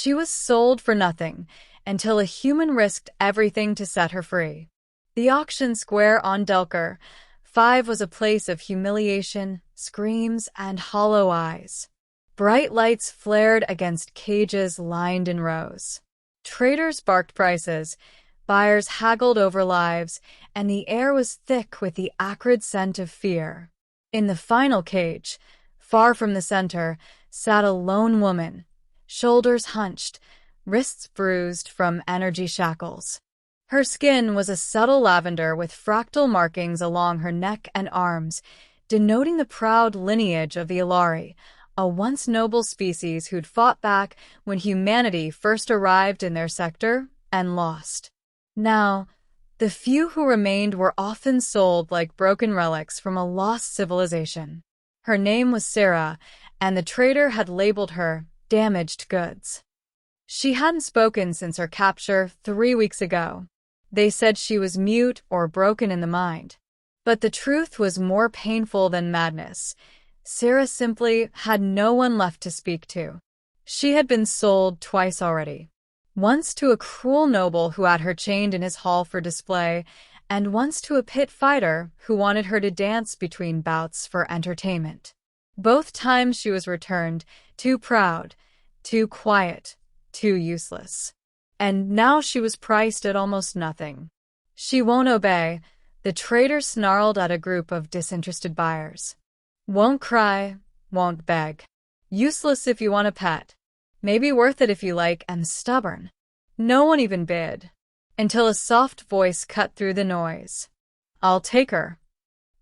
She was sold for nothing until a human risked everything to set her free. The auction square on Delker 5 was a place of humiliation, screams, and hollow eyes. Bright lights flared against cages lined in rows. Traders barked prices, buyers haggled over lives, and the air was thick with the acrid scent of fear. In the final cage, far from the center, sat a lone woman, shoulders hunched, wrists bruised from energy shackles. Her skin was a subtle lavender with fractal markings along her neck and arms, denoting the proud lineage of the Aelari, a once noble species who'd fought back when humanity first arrived in their sector and lost. Now, the few who remained were often sold like broken relics from a lost civilization. Her name was Sarah, and the trader had labeled her damaged goods. She hadn't spoken since her capture 3 weeks ago. They said she was mute or broken in the mind. But the truth was more painful than madness. Sarah simply had no one left to speak to. She had been sold twice already. Once to a cruel noble who had her chained in his hall for display, and once to a pit fighter who wanted her to dance between bouts for entertainment. Both times she was returned, too proud, too quiet, too useless. And now she was priced at almost nothing. She won't obey, the trader snarled at a group of disinterested buyers. Won't cry, won't beg. Useless if you want a pet. Maybe worth it if you like, and stubborn. No one even bid. Until a soft voice cut through the noise. I'll take her.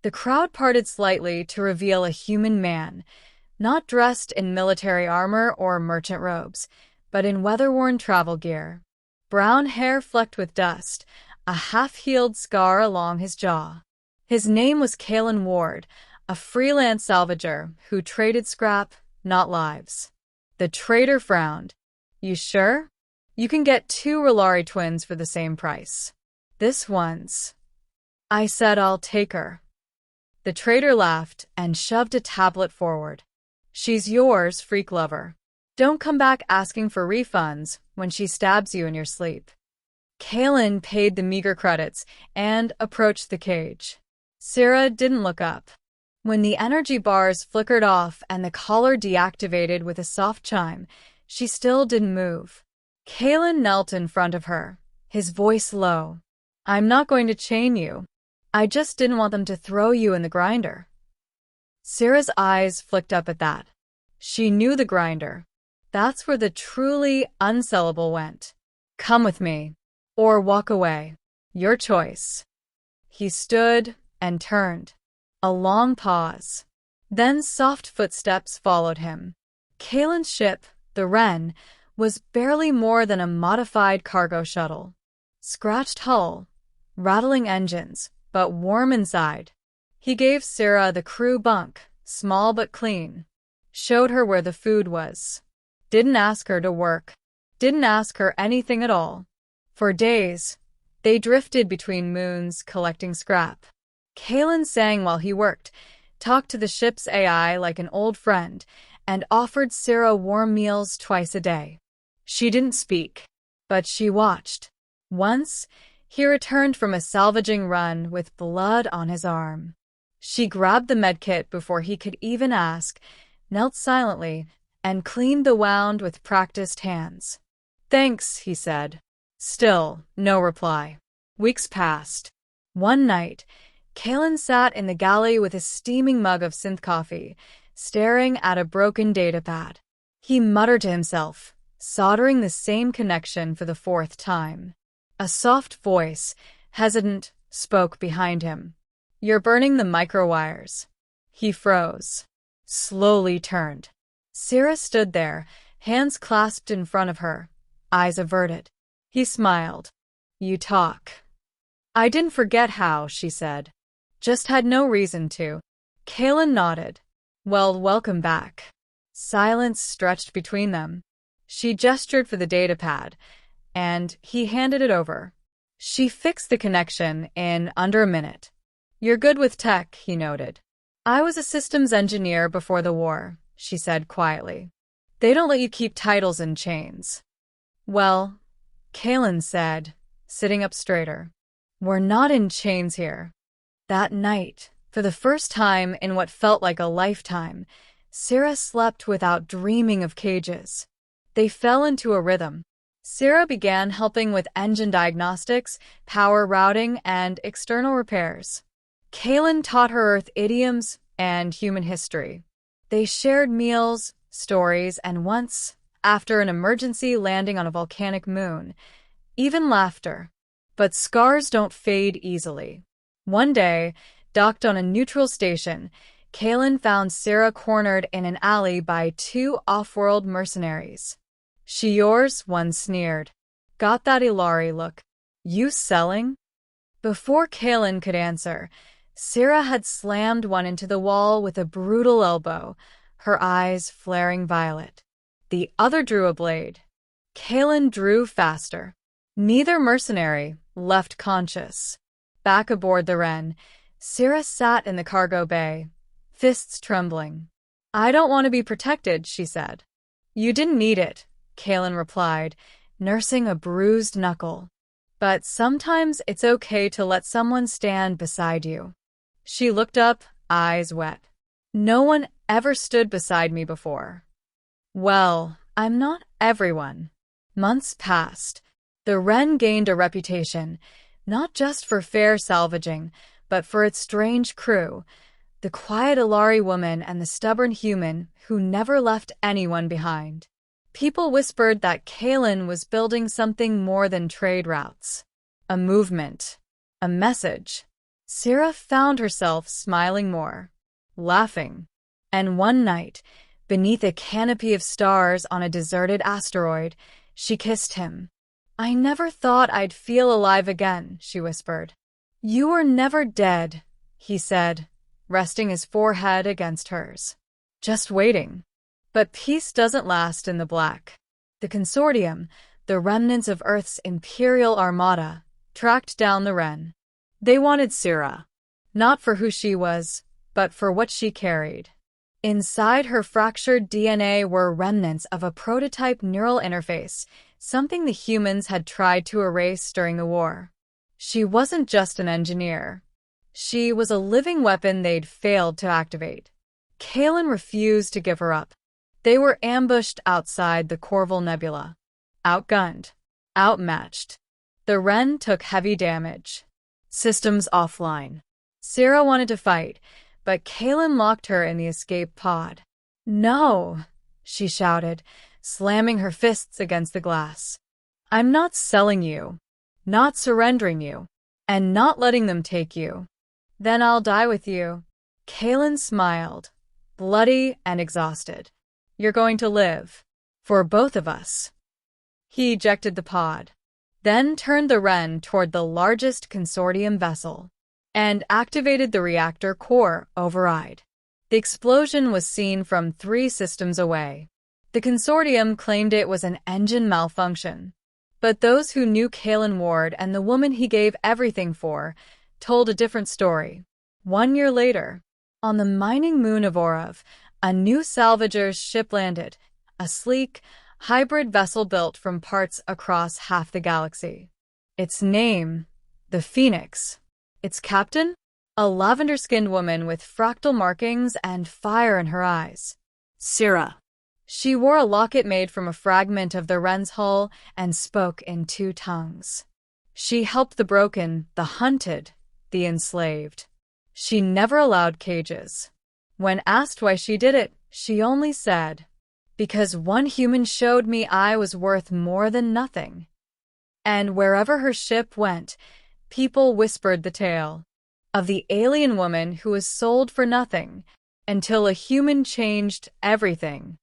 The crowd parted slightly to reveal a human man, not dressed in military armor or merchant robes, but in weather-worn travel gear. Brown hair flecked with dust, a half-healed scar along his jaw. His name was Kalen Ward, a freelance salvager who traded scrap, not lives. The trader frowned. You sure? You can get 2 Aelari twins for the same price. This one's. I said I'll take her. The trader laughed and shoved a tablet forward. She's yours, freak lover. Don't come back asking for refunds when she stabs you in your sleep. Kalen paid the meager credits and approached the cage. Sarah didn't look up. When the energy bars flickered off and the collar deactivated with a soft chime, she still didn't move. Kalen knelt in front of her, his voice low. I'm not going to chain you. I just didn't want them to throw you in the grinder. Sarah's eyes flicked up at that. She knew the grinder. That's where the truly unsellable went. Come with me. Or walk away. Your choice. He stood and turned. A long pause. Then soft footsteps followed him. Kalen's ship, the Wren, was barely more than a modified cargo shuttle. Scratched hull, rattling engines, but warm inside. He gave Sarah the crew bunk, small but clean. Showed her where the food was. Didn't ask her to work. Didn't ask her anything at all. For days, they drifted between moons collecting scrap. Kalen sang while he worked, talked to the ship's AI like an old friend, and offered Sarah warm meals twice a day. She didn't speak, but she watched. Once, he returned from a salvaging run with blood on his arm. She grabbed the medkit before he could even ask, knelt silently, and cleaned the wound with practiced hands. Thanks, he said. Still, no reply. Weeks passed. One night, Kalen sat in the galley with a steaming mug of synth coffee, staring at a broken datapad. He muttered to himself, soldering the same connection for the 4th time. A soft voice, hesitant, spoke behind him. You're burning the microwires. He froze. Slowly turned. Sarah stood there, hands clasped in front of her, eyes averted. He smiled. You talk. I didn't forget how, she said. Just had no reason to. Kalen nodded. Well, welcome back. Silence stretched between them. She gestured for the datapad, and he handed it over. She fixed the connection in under a minute. You're good with tech, he noted. I was a systems engineer before the war, she said quietly. They don't let you keep titles in chains. Well, Kaelin said, sitting up straighter. We're not in chains here. That night, for the first time in what felt like a lifetime, Sarah slept without dreaming of cages. They fell into a rhythm. Sarah began helping with engine diagnostics, power routing, and external repairs. Kaelin taught her Earth idioms and human history. They shared meals, stories, and once, after an emergency landing on a volcanic moon, even laughter. But scars don't fade easily. One day, docked on a neutral station, Kaelin found Sarah cornered in an alley by two off-world mercenaries. She yours? One sneered. Got that Aelari look. You selling? Before Kaelin could answer, Sarah had slammed one into the wall with a brutal elbow, her eyes flaring violet. The other drew a blade. Kaelin drew faster. Neither mercenary left conscious. Back aboard the Wren, Sarah sat in the cargo bay, fists trembling. I don't want to be protected, she said. You didn't need it, Kaelin replied, nursing a bruised knuckle. But sometimes it's okay to let someone stand beside you. She looked up, eyes wet. No one ever stood beside me before. Well, I'm not everyone. Months passed. The Wren gained a reputation, not just for fair salvaging, but for its strange crew, the quiet Aelari woman and the stubborn human who never left anyone behind. People whispered that Kaelin was building something more than trade routes. A movement. A message. Sarah found herself smiling more, laughing. And one night, beneath a canopy of stars on a deserted asteroid, she kissed him. I never thought I'd feel alive again, she whispered. You were never dead, he said, resting his forehead against hers. Just waiting. But peace doesn't last in the black. The Consortium, the remnants of Earth's Imperial Armada, tracked down the Wren. They wanted Sarah, not for who she was, but for what she carried. Inside her fractured DNA were remnants of a prototype neural interface, something the humans had tried to erase during the war. She wasn't just an engineer. She was a living weapon they'd failed to activate. Kaelin refused to give her up. They were ambushed outside the Corval Nebula. Outgunned. Outmatched. The Wren took heavy damage. Systems offline. Sarah wanted to fight, but Kaelin locked her in the escape pod. No, she shouted, slamming her fists against the glass. I'm not selling you, not surrendering you, and not letting them take you. Then I'll die with you. Kaelin smiled, bloody and exhausted. You're going to live. For both of us. He ejected the pod, then turned the Wren toward the largest consortium vessel and activated the reactor core override. The explosion was seen from 3 systems away. The consortium claimed it was an engine malfunction, but those who knew Kaelin Ward and the woman he gave everything for told a different story. 1 year later, on the mining moon of Orov, a new salvager's ship landed, a sleek, hybrid vessel built from parts across half the galaxy. Its name, the Phoenix. Its captain? A lavender-skinned woman with fractal markings and fire in her eyes. Sarah. She wore a locket made from a fragment of the Wren's hull and spoke in 2 tongues. She helped the broken, the hunted, the enslaved. She never allowed cages. When asked why she did it, she only said, because one human showed me I was worth more than nothing. And wherever her ship went, people whispered the tale of the alien woman who was sold for nothing until a human changed everything.